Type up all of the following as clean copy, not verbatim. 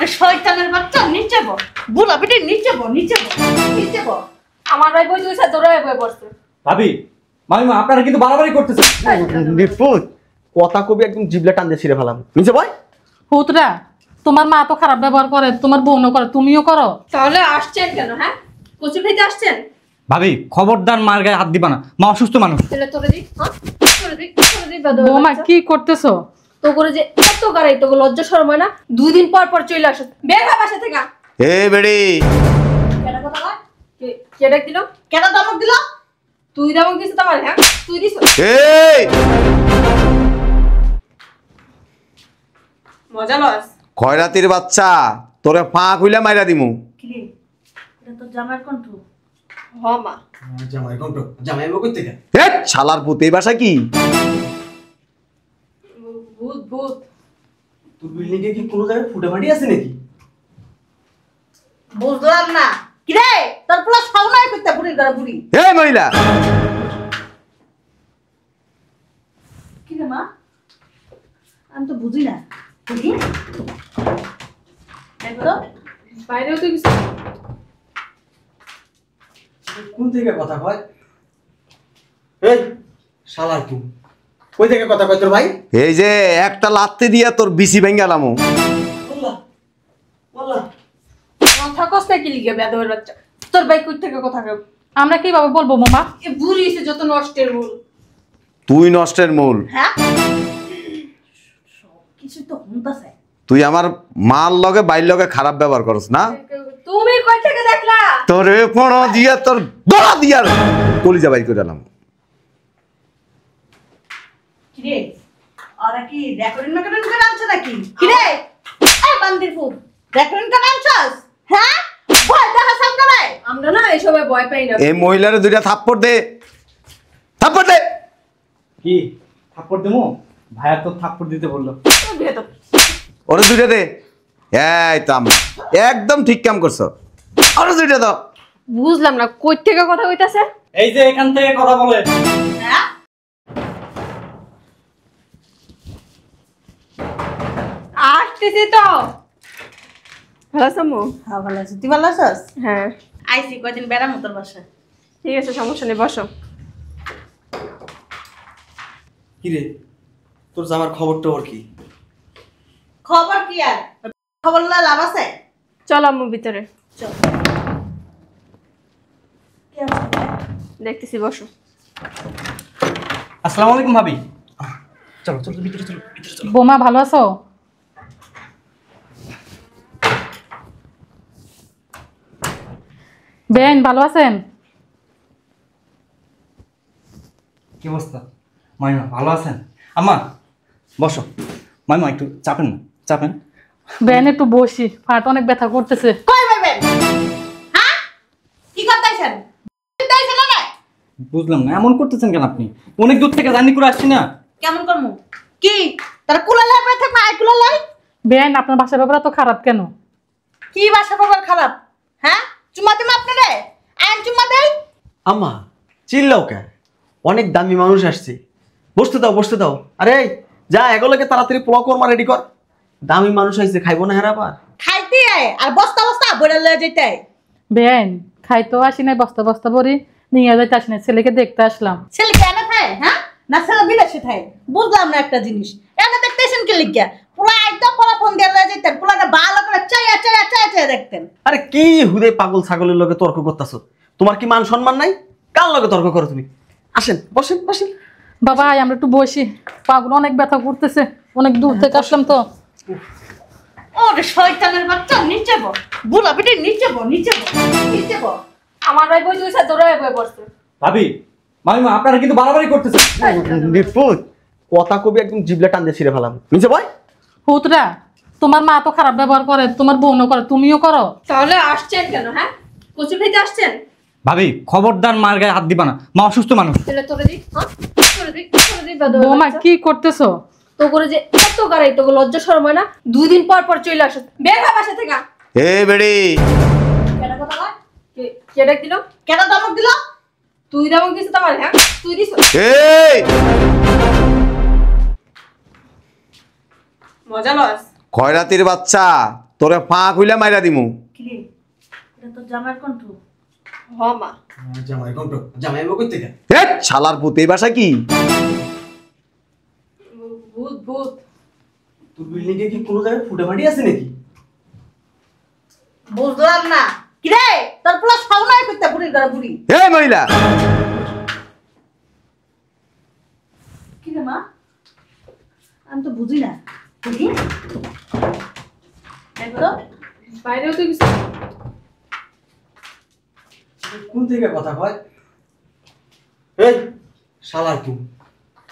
ওরে শয়তানের বাচ্চা নিচে বল, বুলা বেটি নিচে বল, নিচে বল, নিচে বল। আমার ভাই বই দুইসা দৌড়ায় বই পড়ছে। ভাবি মামিমা আপনারা কিন্তু বাড়াবাড়ি করতেছেন। নিপুত কথা কবি একদম জিবলা টান দিয়ে ছিঁড়ে ফেলাম। নিচে বয়। পুতরা তোমার মা তো খারাপ ব্যবহার করে, তোমার বোনও করে, তুমিও করো। তাহলে আসছেন কেন? হ্যাঁ, কচু খেতে আসছেন? ভাবি খবরদার মার গায়ে হাত দিবা না, মা অসুস্থ মানুষ। তাহলে তোরে দি, হ্যাঁ তোরে দি, তোরে দি বেদব বৌমা বাচ্চা। কি করতেছো? তো করে যে এত গাড়ি তো লজ্জা শরম হয় না? 2 দিন পর পর চলে আসো, বের হয় বাসা থেকে। এ বেড়ি কেন কথা বল? কে ডাক দিল? কেন ধমক দিল? তুই ধমক দিছিস তোমার? হ্যাঁ তুই দিছ? এই মজা লস। খয়রাতির বাচ্চা তোরে পা কইলা মাইরা দিমু। কি রে? এটা তো জামার কণ্ঠ। হ মা। জামাই কোন জামাই বউ কই থেকে? এ শালার পুত এই ভাষা কি? ভূত ভূত। তোর বিল্ডিং এ কি কোনো জায়গায় ফুটাফাটি আছে নাকি? বুঝলাম না। কি রে? তোর পুরো সাউনাই করতে বুড়ির ঘরে বুড়ি। এ মহিলা কি রে মা? আমি তো বুঝি না। বুঝি? দেখো বাইরেও তো কিছু। কোন থেকে কথা কয়? এই শালার তুই কই থেকে কথা কয় তোর ভাই? এই যে একটা লাত্তি দিয়া তোর বিসি ভেঙ্গালামু। বললা বললা কথা কস না কি লিগে বেদবের বাচ্চা? তোর ভাই কই থেকে কথা কয়? আমরা কিভাবে বলবো মামা? এ বুড়ি এসে যত নষ্টের মূল। তুই নষ্টের মূল। হ্যাঁ? কিছু তো হুনতাছে। তুই আমার মাল লগে বাইর লগে খারাপ ব্যবহার করস না? তুমি কই থেকে দেখলা? তোরে পড় দিয়া তোর গলা দিয়া কলিজা বাইর করে দিলাম। কি রে? ওরা কি রেকর্ডিং করে আনছ নাকি? কি রে? এই বান্দির ফুল। রেকর্ডিং করে আনছস? হ্যাঁ? ভয় দেখা সামনে নাই। আমরা না এসবে ভয় পাই না। এই মহিলারে দুইটা থাপ্পড় দে, থাপ্পড় দে। কি থাপ্পড় দেবো? ভাইয়া তো থাপ্পড় দিতে বললো। বেদব। ওরে দুইটা দে। এই তাম একদম ঠিক কাম করছো। ওরে দুইটা দাও। বুঝলাম না কই থেকে কথা কইতাছে? এই যে এখান থেকে কথা বলে। হ্যাঁ? আসতেছি তো। ভালো আছো মু? হ্যাঁ ভালো আছি। তুই ভালো আছিস? হ্যাঁ আইসি কয়দিন বেড়ামো তোর বাসায়। ঠিক আছে, সমস্যা নেই, বসো। কি রে তোর জামার খবর টবর কি? খবর কি আর খবর লা লাভ আছে? চলো আম্মু ভিতরে। চল। দেখতেছি, বসো। আসসালামু আলাইকুম ভাবি। চলো চলো ভিতরে চলো, ভিতরে চলো। বৌমা ভালো আছো? বেন ভালো আছেন? কি অবস্থা? মাইমা ভালো আছেন? আম্মা বসো। মাইমা একটু চাপেন না, চাপেন। বেন একটু বসি, ফাট অনেক ব্যথা করতেছে। কই ভাইবেন? হ্যাঁ? কি করতেছেন? করতেছেন না? বুঝলাম না এমন করতেছেন কেন আপনি? অনেক দূর থেকে জার্নি করে আসছি না। কেমন করমু? কি? তার কুলালে পড়ে থাকবে আই কুলালাই? বেন আপনার বাসার ব্যাপারে তো খারাপ কেন? কি বাসা বাবার খারাপ? হ্যাঁ? চুমা দিমা আপনারে? আইন চুমা দেই? আম্মা চিল্লাও কে? অনেক দামি মানুষ আসছে, বসতে দাও বসতে দাও। আরে যা এগুলোকে তাড়াতাড়ি পোলাও কর্মা রেডি কর। দামি মানুষ আসছে, খাইবো না হেরা পার। খাইতে আয় আর বস্তা বস্তা বইরা লয়ে যাইতে আয়। বেন খাইতেও আসি নাই, বস্তা বস্তা ভরি নিয়ে যাইতে আসি নাই, ছেলেকে দেখতে আসলাম। ছেলে কেন খায়? হ্যাঁ না ছেলে বিদেশে খায়? বুঝলাম না একটা জিনিস। এনে দেখতেছেন কি লিখিয়া? পোলা একদম পোলা ফোন দিয়ে লয়ে যাইতেন, পোলাটা ভালো করে চাইয়া চাইয়া চাইয়া চাইয়া দেখতেন। আরে কি হুদে পাগল ছাগলের লগে তর্ক করতেছো? তোমার কি মান সম্মান নাই? কার লগে তর্ক করো তুমি? আসেন বসেন বসেন। বাবা আমরা একটু বসি, পাগুলো অনেক ব্যথা করতেছে, অনেক দূর থেকে আসলাম তো। ওরে শয়তানের বাচ্চা নিচে বল, বুলা বেটি নিচে বল, নিচে বল, নিচে বল। আমার ভাই বই দুইসা দৌড়ায় বই পড়ছে। ভাবি মামিমা আপনারা কিন্তু বাড়াবাড়ি করতেছেন। নিপুত কথা কবি একদম জিবলা টান দিয়ে ছিঁড়ে ফেলাম। নিচে বয়। পুতরা তোমার মা তো খারাপ ব্যবহার করে, তোমার বোনও করে, তুমিও করো। তাহলে আসছেন কেন? হ্যাঁ, কচু খেতে আসছেন? ভাবি খবরদার মার গায়ে হাত দিবা না, মা অসুস্থ মানুষ। তাহলে তোরে দি, হ্যাঁ তোরে দি, তোরে দি বেদব বৌমা বাচ্চা। কি করতেছো? তো করে যে এত গাড়ি তো লজ্জা শরম হয় না? 2 দিন পর পর চলে আসো, বের হয় বাসা থেকে। এ বেড়ি কেন কথা কয়? কে ডাক দিল? কেন ধমক দিল? তুই ধমক দিছিস তোমার? হ্যাঁ তুই দিছ? এই মজা লস। খয়রাতির বাচ্চা তোরে পা খুইলা মাইরা দিমু। কি রে এটা তো জামার কণ্ঠ। হ মা। জামাই কোনটো জামাই বকই থেকে হেট শালার পুত, এই বাসা কি? ভূত ভূত। তোর বিল্ডিং এ কি কোনো জায়গায় ফুটে ফাটি আছে নাকি? বুঝলাম না। কি রে তোর পোলা সাউনাই করতে বুড়ির ঘরে বুড়ি। এই মহিলা, কি রে মা? আমি তো বুঝি না। বুঝি? দেখো বাইরেও তো কিছু কোন থেকে কথা কয়? এই শালা তুই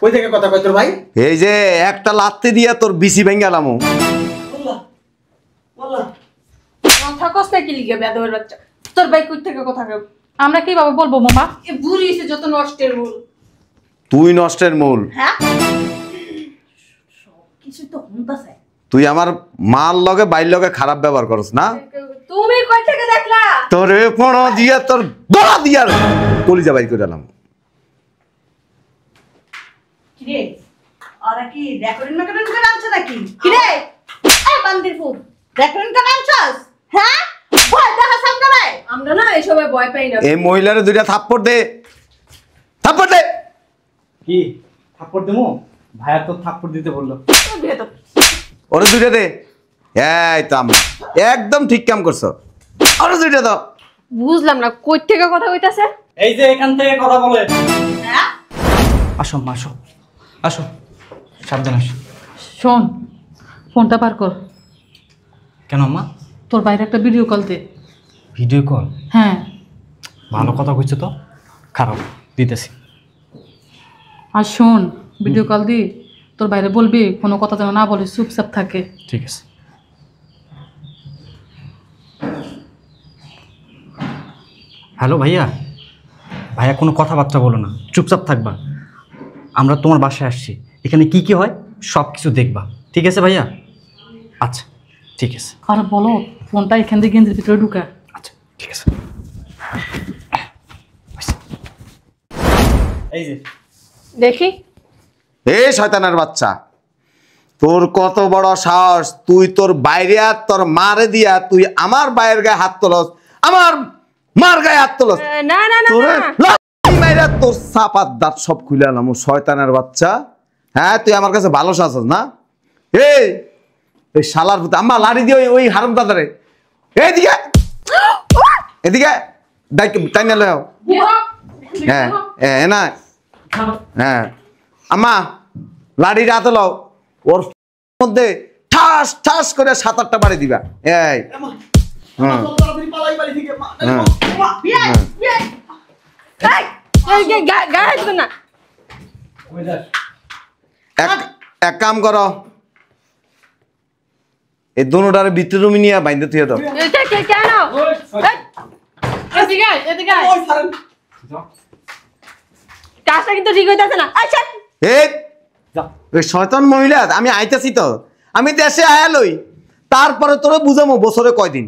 কই থেকে কথা কয় তোর ভাই? এই যে একটা লাত্তি দিয়া তোর বিসি ভেঙ্গালামু। আল্লাহ আল্লাহ কথা কষ্ট কি লিখে বেদবের বাচ্চা। তোর ভাই কই থেকে কথা কব? আমরা কিভাবে বলবো মামা? এ বুড়ি এসে যত নষ্টের মূল। তুই নষ্টের মূল। হ্যাঁ সব কিছু তো হুনতাছে। তুই আমার মার লগে বাইর লগে খারাপ ব্যবহার করস না? তুমি কই থেকে দেখলা? তোরে পড়ো দিয়া তোর গলা দিয়া কলিজা বাইর করে দিলাম। কি রে ওরা কি রেকর্ডিং করে আনছে নাকি? কি রে এই বান্দির ফুল রেকর্ডিং করে আনছস? হ্যাঁ ভয় দেখা সামনে নাই। আমরা না এসবে ভয় পাই না। এই মহিলারে দুইটা থাপ্পড় দে, থাপ্পড় দে। কি থাপ্পড় দেবো? ভাইয়া তো থাপ্পড় দিতে বললো। তোর ভেতর ওরে দুইটা দে। এই তো আমি একদম ঠিক কাম করছো। ওরে দুইটা দাও। বুঝলাম না কই থেকে কথা কইতাছে? এই যে এখান থেকে কথা বলে। হ্যাঁ আসো মা, আসো আসো, সাবধান আসো। শোন, ফোনটা পার কর। কেন মা? তোর বাইরে একটা ভিডিও কল দে। Video call? হ্যাঁ, ভালো কথা কইছো তো, খারাপ দিতেছি। আর শোন, ভিডিও কল দি তোর বাইরে বলবি কোনো কথা যেন না বলে, চুপচাপ থাকে। ঠিক আছে। হ্যালো ভাইয়া, ভাইয়া কোনো কথাবার্তা বলো না, চুপচাপ থাকবা। আমরা তোমার বাসায় আসছি, এখানে কি কি হয় সব কিছু দেখবা, ঠিক আছে ভাইয়া? আচ্ছা ঠিক আছে। আর বলো ফোনটা এখান থেকে গেঞ্জির ভিতরে ঢুকা। আচ্ছা ঠিক আছে। এই যে দেখি এই শয়তানের বাচ্চা, তোর কত বড় সাহস! তুই তোর বাইরে আর তোর মারে দিয়া তুই আমার বাইরের গায়ে হাত তোলস, আমার মার গায়ে হাত তোলস। না না না তোরে না। লাথি মাইরা তোর চাপাত দাঁত সব খুলে আলাম, ও শয়তানের বাচ্চা। হ্যাঁ তুই আমার কাছে ভালো সাজস না? এই এই শালার পুত, আম্মা লাড়ি দিয়ে ওই হারাম দাদারে এইদিকে এদিকে তাই না লো। হ্যাঁ না হ্যাঁ আম্মা লাড়ির হাতে লও, ওর মধ্যে ঠাস ঠাস করে 7-8টা বাড়ি দিবা। এই হুম পালাই বাড়ি থেকে মা। হুম বিয়াই বিয়াই এই গায়ে দিবেন না। এক এক কাম করো, এই দুটারে ভিতরে রুমে নিয়ে বাইন্ধে থুয়ে দাও। এটা কে কেন? এদিকে আয়, এদিকে আয়। ওই ছাড়েন। কাজটা কিন্তু ঠিক হইতাছে না। আচ্ছা এই ওই শয়তান মহিলা, আমি আইতাছি তো, আমি দেশে আয়ালই, তারপরে তোরে বুঝামো বছরে কয়দিন।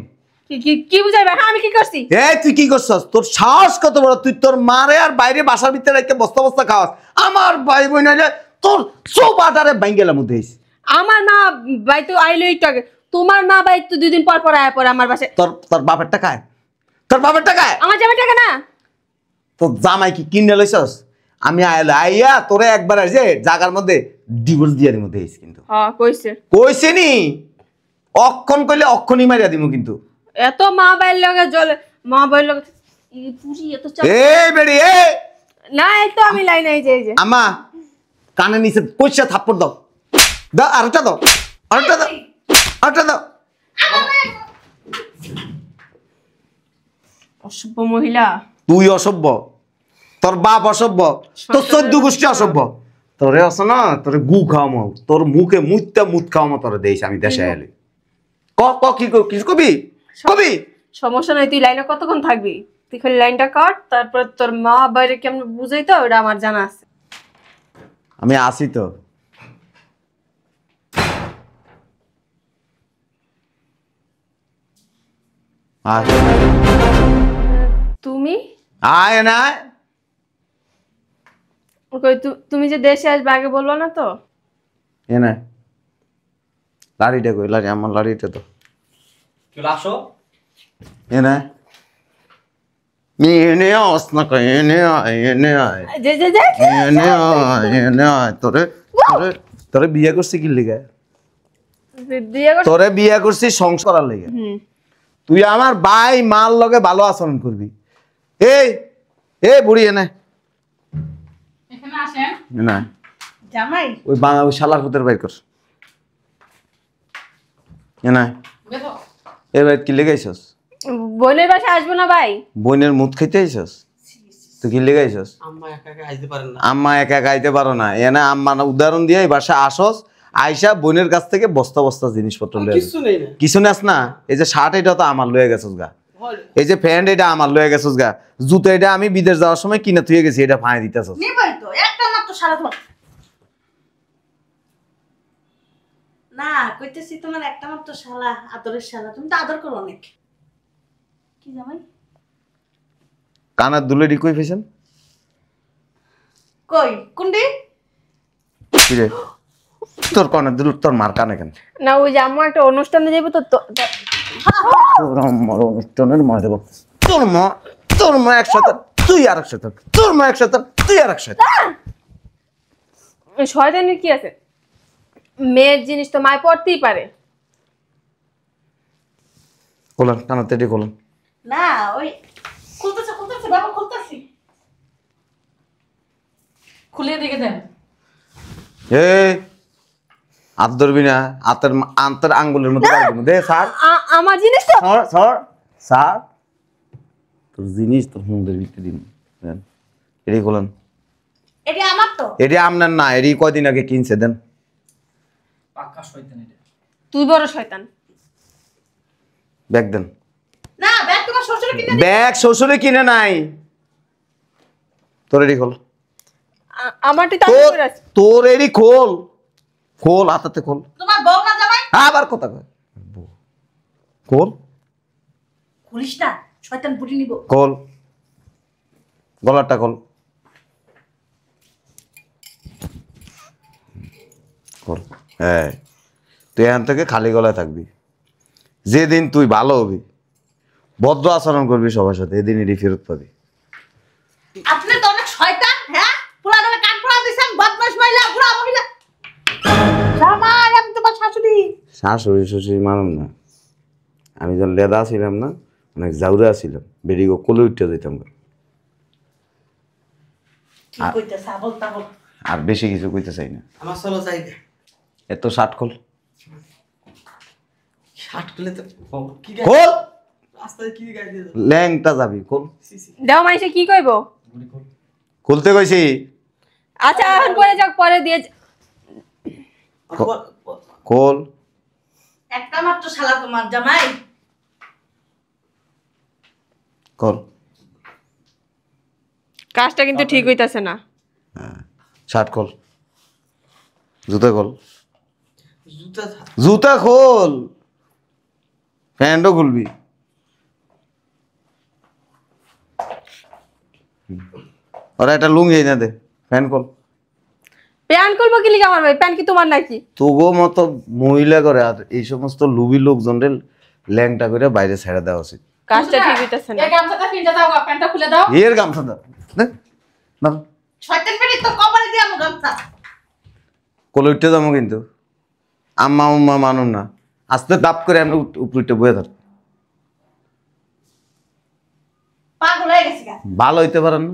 কি বুঝাইবা? হ্যাঁ আমি কি করছি? এই তুই কি করছস? তোর সাহস কত বড়! তুই তোর মারে আর বাইরে বাসার ভিতরে রেখে বস্তা বস্তা খাওয়াস। আমার ভাই বোন আইলে তোর চৌপাটারে বাইঙ্গেলার মধ্যে হইছে। আমার মা ভাই তো আইলো একটু আগে। তোমার মা ভাই তো 2 দিন পর পর আয়া পড়ে আমার বাসায়। তোর তোর বাপের টাকায়, তোর বাপের টাকায় আমার জামাই টাকা না। তোর জামাই কি কিনে লইছস? আমি আইলে আইয়া তোরে একবার যে জায়গার মধ্যে ডিভোর্স দিয়ে দিমু দেইস কিন্তু। হ্যাঁ কইছে। কইছে নি অক্ষণ কইলে অক্ষণই মারিয়া দিমু কিন্তু। এত মা ভাইয়ের লগে জলে মা ভাইয়ের লগে এই পুরি এত চাপ। এই বেড়ি এই না এই তো আমি লাইন এই যে আমা কানে নিচে কইছা থাপ্পড় দাও, দাও আরেকটা দাও, আরেকটা দাও, আরেকটা দাও। অসভ্য মহিলা। তুই অসভ্য, তোর বাপ অসভ্য, তোর 14 গোষ্ঠী অসভ্য। তোরে আছে না, তোরে গু খাওয়ামো, তোর মুখে মুত খাওয়ামো তোরে দেইস আমি দেশে এলে। ক ক কি কবি কবি? সমস্যা নাই, তুই লাইনে কতক্ষণ থাকবি? তুই খালি লাইনটা কাট, তারপর তোর মা বাইরে কেমন বুঝাই তো ওটা আমার জানা আছে। আমি আসি তো। আয় তুমি আয় না, কই তুমি যে দেশে আসবে আগে বলবো না তো? এ না লাড়িটা কই, লাড়ি আমার লাড়িটা তো। চলে আসো। এনে এনে আস না কই এনে আয় এনে আয় যে যে যে এনে আয় তোরে তোরে তোরে বিয়ে করছি কি লিগে? বিয়ে করছ তোরে বিয়ে করছি সংসারের লিগে। তুই আমার ভাই মার লগে ভালো আচরণ করবি। এই এই বুড়ি এনে এখানে আসেন। না জামাই ওই ওই শালার পুতের বাইর কর। এনে বেরো। এই ভাই কি লেগে আইছস? বোনের বাসায় আসবো না ভাই? বোনের মুখ খাইতে আইছস? তুই কি লেগে আইছস? আম্মা একা একা আইতে পারেন না। আম্মা একা গাইতে পারো না, এনে আম্মা না উদাহরণ দিয়ে এই বাসা আসস, আইসা বোনের কাছ থেকে বস্তা বস্তা জিনিসপত্র লয়ে কিছু নেই না। কিছু নেস না। এই যে শার্ট এটা তো আমার লয়ে গেছস গা, এই যে প্যান্ট এটা আমার লয়ে গেছস গা, জুতো এটা আমি বিদেশ যাওয়ার সময় কিনে থুয়ে গেছি, এটা ফাঁই দিতেছস। নিবই তো একটা মাত্র শালা তোমার না কইতেছি তোমার একটা মাত্র শালা, আদরের শালা, তুমি তো আদর করো অনেক। কি জামাই কানার দুলে কই ফেছেন? কই কোনটি? কি রে তোর কানের দুল তোর মার কানে কেন? না ওই যে আম্মু একটা অনুষ্ঠানে যাবো তো তোর আমার অনুষ্ঠানের মা দেব। তোর মা একসাথে তুই আর একসাথে, তোর মা একসাথে তুই আর একসাথে। শয়তানের কি আছে? মেয়ের জিনিস তো মায় পড়তেই পারে। কোলান কানার তেটি কোলান। না ওই খুলতেছে বাবা খুলতেছি। খুলে দেখে দেন। এই হাত ধরবি না, হাতের আন্তর আঙ্গুলের মতো পারবি না। দে স্যার আমার জিনিস তো স্যার স্যার তোর জিনিস তোর হুমদের ভিতরে দিন। এটি কোলান। এটা আমার তো। এটি আপনার না, এটি কয়দিন আগে কিনছে দেন। পাক্কা শয়তান এটা। তুই বড় শয়তান। ব্যাগ দেন। না ব্যাগ তোমার শ্বশুর কিনে ব্যাগ শ্বশুরে কিনে নাই, তোর এটি খোল। আমারটি তো তোর তোর এটি খোল, খোল হাতাতে খোল। তোমার বউ না জামাই? আবার কথা কয় খোল খুলিস না, শয়তান বুড়ি নিব। খোল গলারটা খোল খোল। হ্যাঁ তুই এখান থেকে খালি গলায় থাকবি। যেদিন তুই ভালো হবি, ভদ্র আচরণ করবি সবার সাথে, এদিন এটি ফেরত পাবি। আপনি তো অনেক শয়তান। হ্যাঁ পুরা ধরে কান পোড়া দিছেন, বদমাশ মহিলা, পুরা মহিলা। জামাই আমি তোমার শাশুড়ি। শাশুড়ি শ্বশুরি মানুম না, আমি যখন লেদা ছিলাম না, অনেক জাউরা ছিলাম, বেরিয়ে কোলে উঠতে যেতাম। কি কইতেছ আবল তাবল? আর বেশি কিছু কইতে চাই না। আমার চলো চাইতে। এত শার্ট খোল শার্ট খুলে তো কি খোল, রাস্তায় কি গায়ে দিয়ে ল্যাংটা যাবি খোল। দেও মাইসে কি কইবো? খুলতে কইছি। আচ্ছা এখন পরে যাক, পরে দিয়ে খোল একটা মাত্র শালা তোমার জামাই। খোল। কাজটা কিন্তু ঠিক হইতাছে না। শার্ট খোল, জুতা খোল, জুতা জুতা খোল, প্যান্টও খুলবি। ওরা একটা লুঙ্গি এনে দে, প্যান্ট খোল। প্যান করবো কি লিখে আমার ভাই? প্যান কি তোমার নাকি? তবুও মতো মহিলা করে আর এই সমস্ত লুবি লোকজনের ল্যাংটা করে বাইরে ছেড়ে দেওয়া উচিত। কাজটা ঠিক হইতাছে না। এই গামছাটা কিনতে দাও, প্যান্টটা খুলে দাও। এর গামছা দাও, না শয়তান বেরি তো কবরে দিয়া মু গামছা। কোলে উঠতে যাবো কিন্তু আম্মা উম্মা মানুন না, আস্তে দাপ করে আমরা উপরে বয়ে ধর। পাগল হয়ে গেছে গা। ভালো হইতে পারেন না?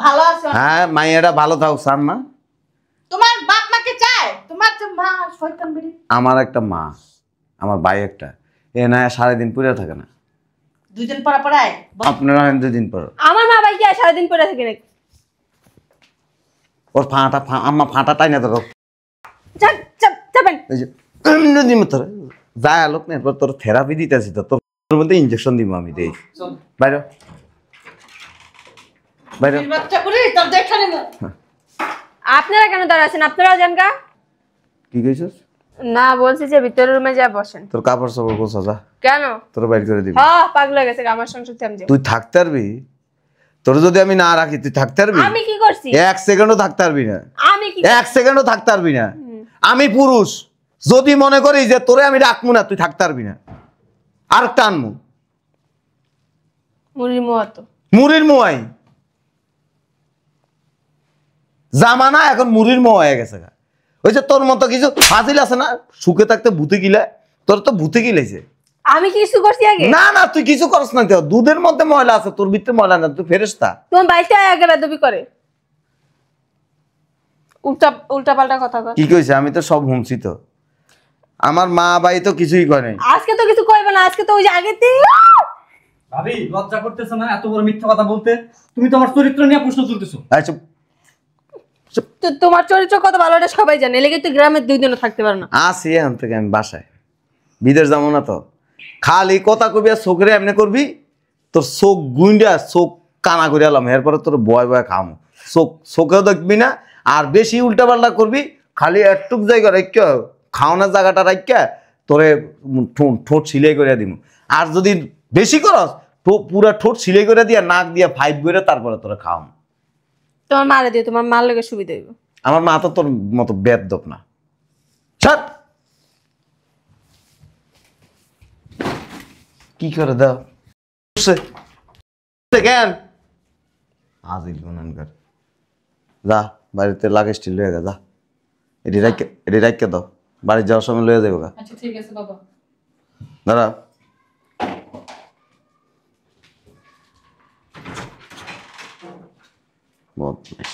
ভালো আছে? হ্যাঁ মাইয়াটা ভালো থাক চান না? তোমার বাপ মাকে চায়? তোমার যে মা শয়তান বেরি। আমার একটা মা, আমার ভাই একটা, এ না সারাদিন পুড়ে থাকে না। দুই দিন পর পড়ায়। আপনারা হয় 2 দিন পর। আমার মা ভাই কি আর সারাদিন পরে থাকে নাকি? ওর আম্মা ফাঁটা টাই না ধরো। যাবেন এই যে এমনি দিম তোর যায় আলোক না, এরপর তোর থেরাপি দিতেছি, তো তোর মধ্যে ইঞ্জেকশন দিব আমি। দেই বাইরে বাইরে। বাচ্চা করে তোর দেখা নেব। আপনারা কেন দাঁড়া আছেন? আপনারাও যান গা। কি কইছিস? না বলছি যে ভিতরের রুমে যা বসেন। তোর কাপড় চাপড় গোছা যা, কেন? তোর বাইর করে দিবি। হ্যাঁ পাগল হয়ে গেছে আমার সংসার থেকে। আমি যাবো। তুই থাকতে পারবি? তোর যদি আমি না রাখি তুই থাকতে পারবি? আমি কি করছি? 1 সেকেন্ডও থাকতে পারবি না। আমি কি 1 সেকেন্ডও থাকতে পারবি না। আমি পুরুষ, যদি মনে করি যে তোরে আমি রাখবো না, তুই থাকতে পারবি না। আর একটা আনমু মুড়ির মোয়া তো মুড়ির মোয়াই জামানা এখন মুড়ির মোয়া হয়ে গেছে গা। ওই যে তোর মতো কিছু ফাজিল আছে না, সুখে থাকতে ভূতে গিলা, তোর তো ভূতে গিলাইছে। আমি কি কিছু করছি আগে? না না, তুই কিছু করস না। তো দুধের মধ্যে ময়লা আছে, তোর ভিতরে ময়লা না, তুই ফেরেশতা। তোমার বাইটা আগে বেদবি করে, উল্টা উল্টা পাল্টা কথা কয়। কি কইছে? আমি তো সব শুনছি। তো আমার মা ভাই তো কিছুই কয় নাই। আজকে তো কিছু কইবে না, আজকে তো ওই যে আগেতে ভাবি লজ্জা করতেছো না এত বড় মিথ্যা কথা বলতে? তুমি তো আমার চরিত্র নিয়ে প্রশ্ন তুলতেছো। আচ্ছা তো তোমার চরিত্র কত ভালো এটা সবাই জানে, এলেগে তুই গ্রামের 2 দিনও থাকতে পারো না। আসি এখন থেকে আমি বাসায়, বিদেশ যাবো না। তো খালি কথা কবি আর চোখরে এমনি করবি, তোর চোখ গুইন্ডা চোখ কানা করে এলাম, এরপরে তোর বয় বয় খামো। চোখেও দেখবি না, আর বেশি উল্টা পাল্টা করবি, খালি একটুক জায়গা রাখা খাওয়ানোর জায়গাটা রাখা তোরে ঠোঁট সিলাই করে দিব। আর যদি বেশি করস পুরা ঠোঁট সিলাই করে দিয়া নাক দিয়া 5 করে তারপরে তোরে খাওয়াম। তোমার মারে দিও, তোমার মার লেগে সুবিধা হইব। আমার মা তো তোর মতো বেদব না। ছাড়, কি করে দাও কেন আজিল গুনানকার। যা বাড়িতে লাগে স্টিল লয়ে যা, এটি রাখকে দাও, বাড়ি যাওয়ার সময় লয়ে যাবো গা। আচ্ছা ঠিক আছে বাবা। দাঁড়া, বদমাইশ।